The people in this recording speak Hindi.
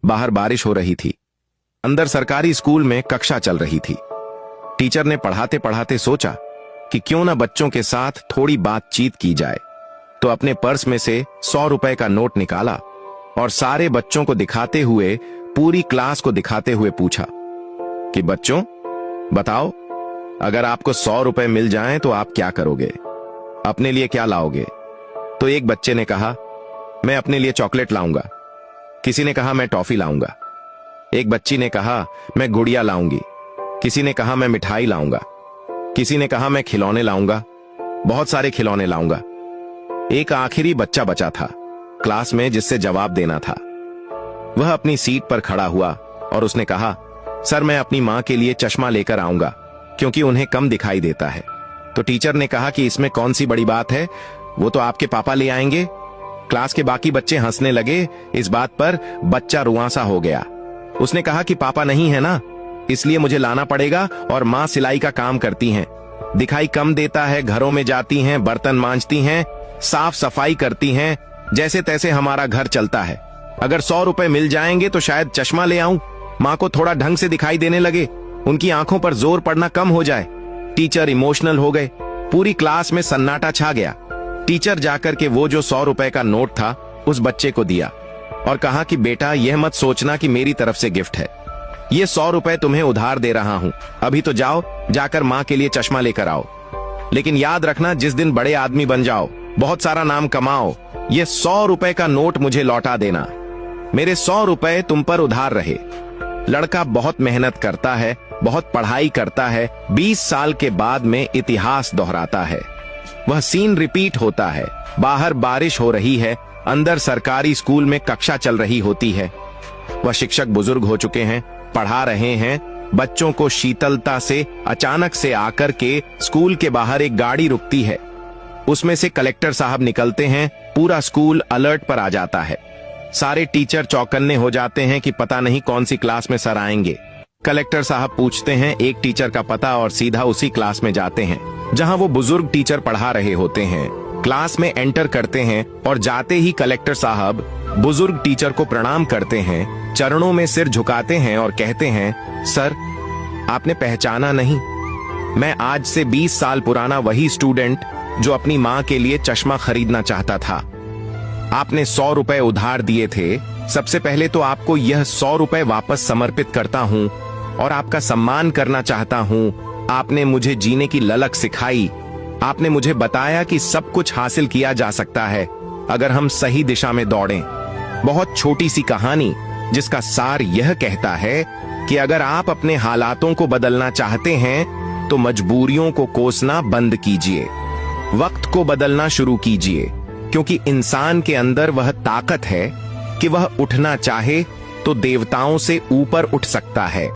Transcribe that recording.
बाहर बारिश हो रही थी। अंदर सरकारी स्कूल में कक्षा चल रही थी। टीचर ने पढ़ाते पढ़ाते सोचा कि क्यों ना बच्चों के साथ थोड़ी बातचीत की जाए, तो अपने पर्स में से 100 रुपए का नोट निकाला और सारे बच्चों को दिखाते हुए, पूरी क्लास को दिखाते हुए पूछा कि बच्चों बताओ, अगर आपको 100 रुपए मिल जाएं तो आप क्या करोगे, अपने लिए क्या लाओगे? तो एक बच्चे ने कहा, मैं अपने लिए चॉकलेट लाऊंगा। किसी ने कहा, मैं टॉफी लाऊंगा। एक बच्ची ने कहा, मैं गुड़िया लाऊंगी। किसी ने कहा, मैं मिठाई लाऊंगा। किसी ने कहा, मैं खिलौने लाऊंगा, बहुत सारे खिलौने लाऊंगा। एक आखिरी बच्चा बचा था क्लास में जिससे जवाब देना था। वह अपनी सीट पर खड़ा हुआ और उसने कहा, सर मैं अपनी मां के लिए चश्मा लेकर आऊंगा क्योंकि उन्हें कम दिखाई देता है। तो टीचर ने कहा कि इसमें कौन सी बड़ी बात है, वो तो आपके पापा ले आएंगे। क्लास के बाकी बच्चे हंसने लगे। इस बात पर बच्चा रुआंसा हो गया। उसने कहा कि पापा नहीं है ना, इसलिए मुझे लाना पड़ेगा, और मां सिलाई का काम करती हैं, दिखाई कम देता है, घरों में जाती हैं, बर्तन मांजती हैं, साफ सफाई करती हैं, जैसे तैसे हमारा घर चलता है। अगर 100 रुपए मिल जाएंगे तो शायद चश्मा ले आऊं, मां को थोड़ा ढंग से दिखाई देने लगे, उनकी आंखों पर जोर पड़ना कम हो जाए। टीचर इमोशनल हो गए। पूरी क्लास में सन्नाटा छा गया। टीचर जाकर के वो जो 100 रुपए का नोट था उस बच्चे को दिया और कहा कि बेटा, यह मत सोचना कि मेरी तरफ से गिफ्ट है, ये 100 रुपए तुम्हें उधार दे रहा हूं। अभी तो जाओ, जाकर मां के लिए चश्मा लेकर आओ, लेकिन याद रखना जिस दिन बड़े आदमी बन जाओ, बहुत सारा नाम कमाओ, ये 100 रुपए का नोट मुझे लौटा देना। मेरे 100 रुपए तुम पर उधार रहे। लड़का बहुत मेहनत करता है, बहुत पढ़ाई करता है, 20 साल के बाद में इतिहास दोहराता है। वह सीन रिपीट होता है। बाहर बारिश हो रही है, अंदर सरकारी स्कूल में कक्षा चल रही होती है। वह शिक्षक बुजुर्ग हो चुके हैं, पढ़ा रहे हैं बच्चों को शीतलता से। अचानक से आकर के स्कूल के बाहर एक गाड़ी रुकती है। उसमें से कलेक्टर साहब निकलते हैं। पूरा स्कूल अलर्ट पर आ जाता है। सारे टीचर चौकन्ने हो जाते हैं कि पता नहीं कौन सी क्लास में सर आएंगे। कलेक्टर साहब पूछते हैं एक टीचर का पता और सीधा उसी क्लास में जाते हैं जहां वो बुजुर्ग टीचर पढ़ा रहे होते हैं। क्लास में एंटर करते हैं और जाते ही कलेक्टर साहब बुजुर्ग टीचर को प्रणाम करते हैं, चरणों में सिर झुकाते हैं और कहते हैं, सर आपने पहचाना नहीं, मैं आज से 20 साल पुराना वही स्टूडेंट जो अपनी मां के लिए चश्मा खरीदना चाहता था। आपने 100 रुपए उधार दिए थे। सबसे पहले तो आपको यह 100 रुपए वापस समर्पित करता हूं और आपका सम्मान करना चाहता हूं। आपने मुझे जीने की ललक सिखाई। आपने मुझे बताया कि सब कुछ हासिल किया जा सकता है अगर हम सही दिशा में दौड़ें। बहुत छोटी सी कहानी जिसका सार यह कहता है कि अगर आप अपने हालातों को बदलना चाहते हैं तो मजबूरियों को कोसना बंद कीजिए, वक्त को बदलना शुरू कीजिए, क्योंकि इंसान के अंदर वह ताकत है कि वह उठना चाहे तो देवताओं से ऊपर उठ सकता है।